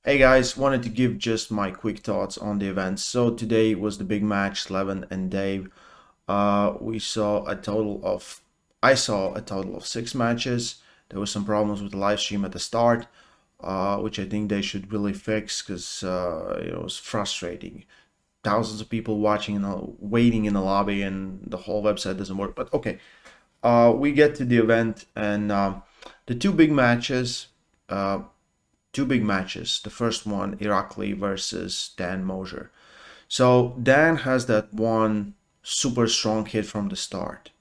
Hey guys, wanted to give just my quick thoughts on the event. So today was the big match, Levan and Dave. We saw a total of, I saw a total of 6 matches. There were some problems with the live stream at the start, which I think they should really fix because it was frustrating. Thousands of people watching and waiting in the lobby, and the whole website doesn't work. But okay, we get to the event and the uh, two big matches. The first one, Irakli versus Dan Mosier. So Dan has that one super strong hit from the start.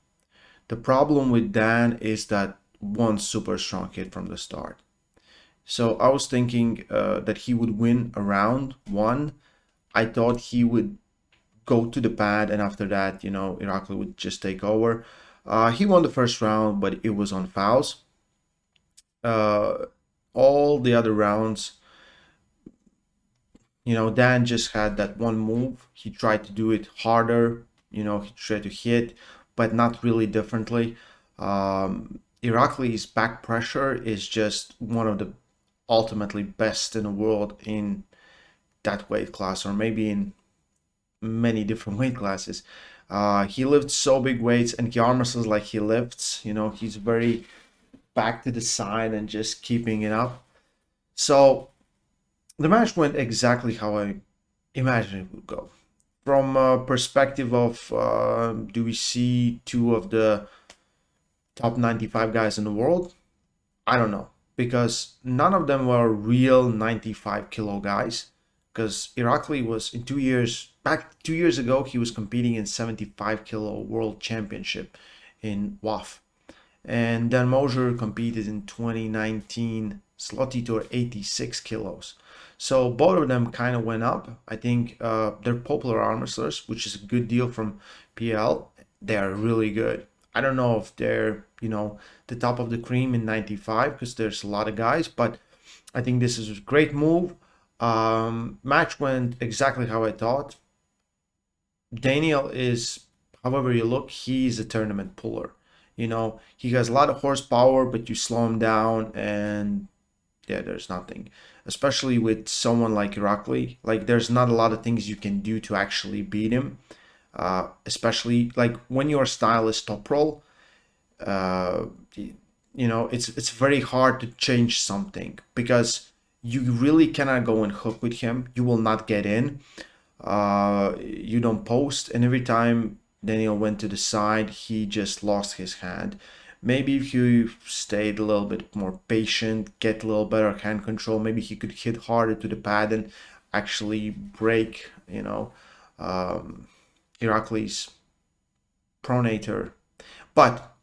The problem with Dan is that one super strong hit from the start. So I was thinking that he would win a round one. I thought he would go to the pad, and after that, Irakli would just take over. He won the first round, but it was on fouls. Uh, all the other rounds, Dan just had that one move. He tried to do it harder, he tried to hit, but not really differently. Irakli's back pressure is just one of the ultimately best in the world in that weight class, or maybe in many different weight classes. He lifts so big weights and he arm wrestles like he lifts. He's very back to the side and just keeping it up. So the match went exactly how I imagined it would go. From a perspective of do we see two of the top 95 guys in the world? I don't know, because none of them were real 95 kilo guys. Because Irakli was in 2 years back 2 years ago, he was competing in 75 kilo world championship in WAF. And Dan Mosier competed in 2019 Slotty Tour 86 kilos. So both of them kind of went up. I think they're popular arm wrestlers, which is a good deal from PL. They are really good. I don't know if they're, the top of the cream in 95 because there's a lot of guys, but I think this is a great move. Match went exactly how I thought. Daniel is, however you look, he's a tournament puller. He has a lot of horsepower, but you slow him down and yeah, there's nothing. Especially with someone like Irakli, like there's not a lot of things you can do to actually beat him. Especially like when your style is top roll, uh, it's very hard to change something because you really cannot go and hook with him. You will not get in. You don't post, and every time Daniel went to the side, he just lost his hand. Maybe if you stayed a little bit more patient, get a little better hand control, maybe he could hit harder to the pad and actually break, Irakli's pronator. But,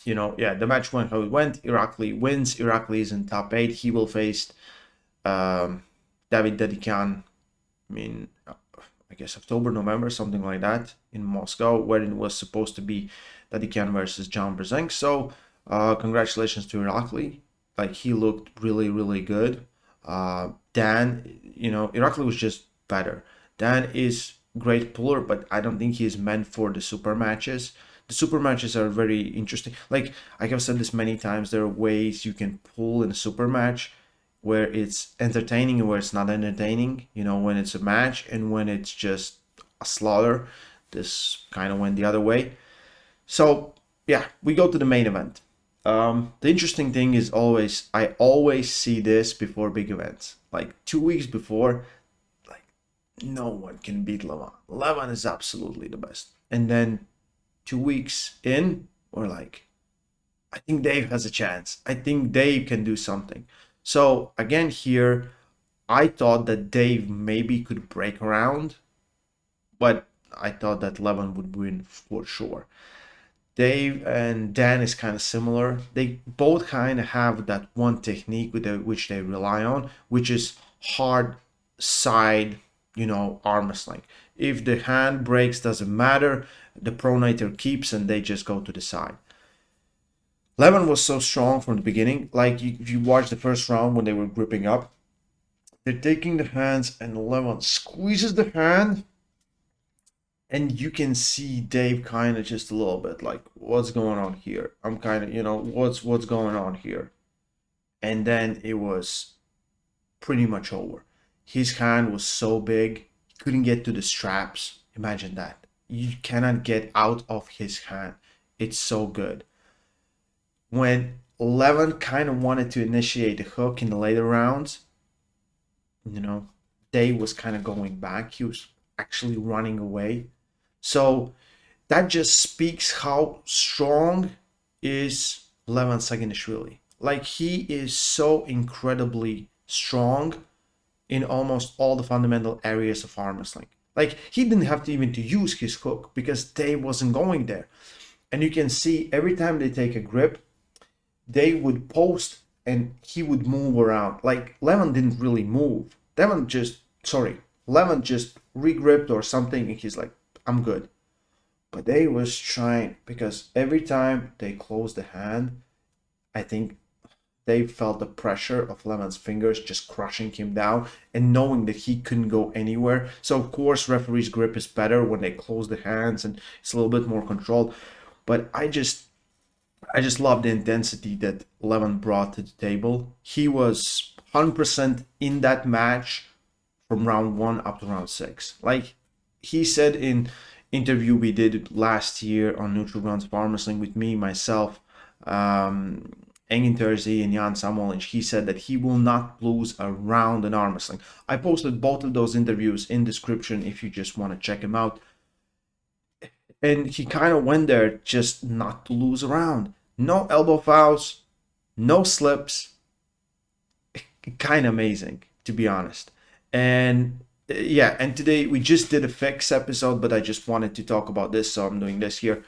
yeah, the match went how it went. Irakli wins. Irakli is in top 8. He will face David Dedikan, I guess October, November, something like that, in Moscow, where it was supposed to be Dedikan versus John Brzenk. So, congratulations to Irakli. Like, he looked really, really good. Dan, Irakli was just better. Dan is great puller, but I don't think he's meant for the super matches. The super matches are very interesting. Like, I have said this many times, there are ways you can pull in a super match where it's entertaining and where it's not entertaining, when it's a match and when it's just a slaughter. This kind of went the other way. So, yeah, we go to the main event. The interesting thing is I always see this before big events. Like 2 weeks before, like no one can beat Levan. Levan is absolutely the best. And then 2 weeks in, we're like, I think Dave has a chance. I think Dave can do something. So again here, I thought that Dave maybe could break around, but I thought that Levan would win for sure. Dave and Dan is kind of similar. They both kind of have that one technique which they rely on, which is hard side, arm wrestling. If the hand breaks, doesn't matter. The pronator keeps and they just go to the side. Levan was so strong from the beginning. Like if you watch the first round when they were gripping up, they're taking the hands and Levan squeezes the hand, and you can see Dave kind of just a little bit like, what's going on here? I'm kind of, what's going on here? And then it was pretty much over. His hand was so big, he couldn't get to the straps. Imagine that. You cannot get out of his hand. It's so good. When Levan kind of wanted to initiate the hook in the later rounds, Dave was kind of going back. He was actually running away. So that just speaks how strong is Levan Saginashvili. Like, he is so incredibly strong in almost all the fundamental areas of arm wrestling. Like, he didn't have to even to use his hook because Dave wasn't going there. And you can see every time they take a grip, they would post and he would move around. Like, Levan didn't really move. Levan just regripped or something, and he's like, I'm good. But they was trying, because every time they closed the hand, I think they felt the pressure of Levan's fingers just crushing him down and knowing that he couldn't go anywhere. So of course referee's grip is better when they close the hands and it's a little bit more controlled. But I just love the intensity that Levan brought to the table. He was 100% in that match from round 1 up to round 6. Like he said in interview we did last year on Neutral Grounds of Arm Wrestling with me, myself, Engin Terzi and Jan Samuel, and he said that he will not lose a round in arm wrestling. I posted both of those interviews in description if you just want to check him out. And he kind of went there just not to lose a round. No elbow fouls, no slips. Kind of amazing, to be honest. And yeah, and today we just did a fix episode, but I just wanted to talk about this, so I'm doing this here.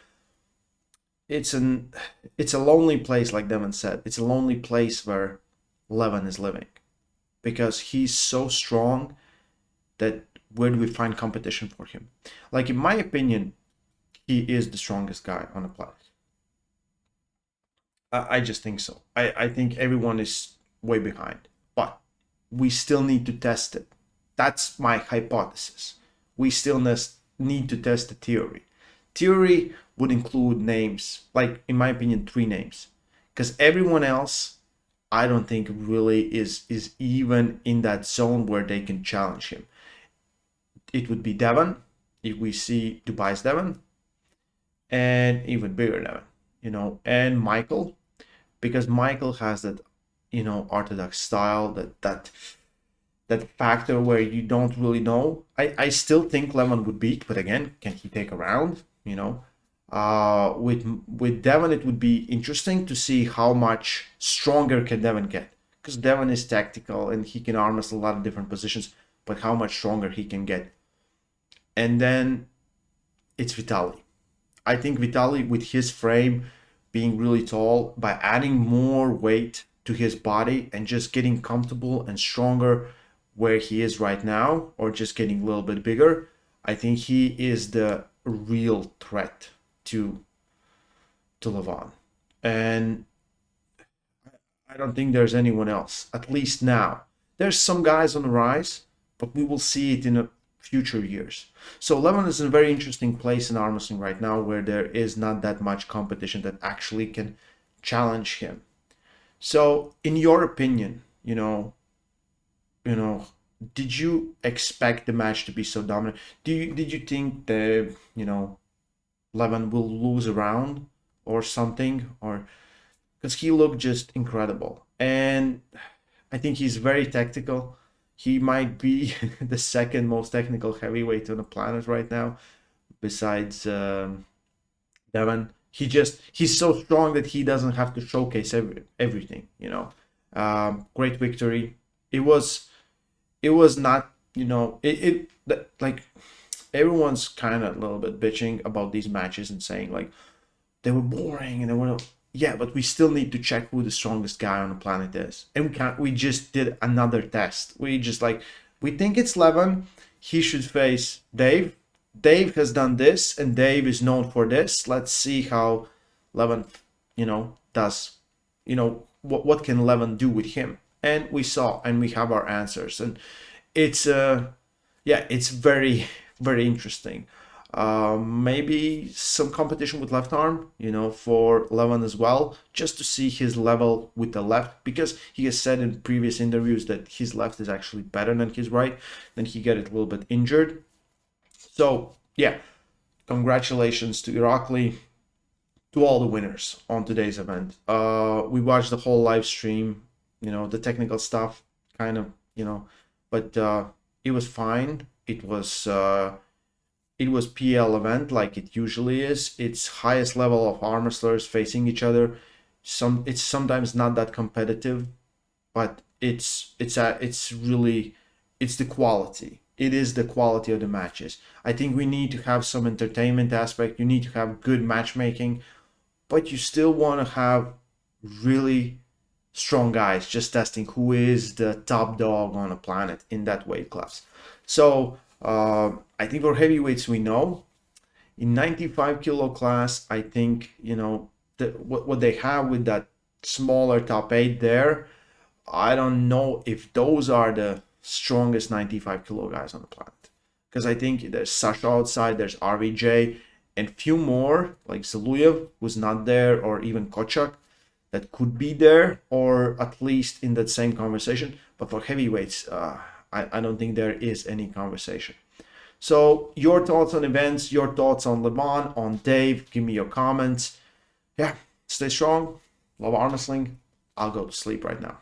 It's a lonely place, like Devon said. It's a lonely place where Levan is living, because he's so strong that where do we find competition for him? Like, in my opinion, he is the strongest guy on the planet. I just think so. I think everyone is way behind, but we still need to test it. That's my hypothesis. We still need to test the theory. Theory would include names, like, in my opinion, 3 names, because everyone else, I don't think really is even in that zone where they can challenge him. It would be Devon, if we see Dubai's Devon, and even bigger Devon, and Michael, because Michael has that, orthodox style, that factor where you don't really know. I still think Levan would beat, but again, can he take a round? With Devon, it would be interesting to see how much stronger can Devon get, because Devon is tactical and he can arm wrestle a lot of different positions, but how much stronger he can get. And then it's Vitaly. I think Vitaly, with his frame being really tall, by adding more weight to his body and just getting comfortable and stronger where he is right now, or just getting a little bit bigger, I think he is the real threat to Levan. And I don't think there's anyone else, at least now. There's some guys on the rise, but we will see it in the future years. So Levan is in a very interesting place in arm wrestling right now, where there is not that much competition that actually can challenge him. So in your opinion, did you expect the match to be so dominant? Did you think that Levan will lose a round or something? Or because he looked just incredible, and I think he's very tactical. He might be the second most technical heavyweight on the planet right now, besides Devon. He's so strong that he doesn't have to showcase everything. Great victory. It was not, like, everyone's kind of a little bit bitching about these matches and saying like they were boring and they were, yeah, but we still need to check who the strongest guy on the planet is. And we just did another test. We think it's Levan. He should face Dave. Dave has done this and Dave is known for this. Let's see how Levan, does, what can Levan do with him? And we saw, and we have our answers. And it's, it's very, very interesting. Maybe some competition with left arm, for Levan as well, just to see his level with the left, because he has said in previous interviews that his left is actually better than his right. Then he got it a little bit injured. So yeah, congratulations to Irakli, to all the winners on today's event. We watched the whole live stream, the technical stuff kind of, but it was fine. It was PL event like it usually is. It's highest level of arm wrestlers facing each other. It's sometimes not that competitive, but it's really, it's the quality. It is the quality of the matches. I think we need to have some entertainment aspect. You need to have good matchmaking, but you still want to have really strong guys just testing who is the top dog on the planet in that weight class. So I think for heavyweights, we know. In 95 kilo class, I think, what they have with that smaller top 8 there, I don't know if those are the strongest 95 kilo guys on the planet. Because I think there's Sasha outside, there's RVJ, and few more, like Zaluyev, who's not there, or even Kochak, that could be there, or at least in that same conversation. But for heavyweights, I don't think there is any conversation. So your thoughts on events, your thoughts on Levan, on Dave, give me your comments. Yeah, stay strong. Love arm wrestling. I'll go to sleep right now.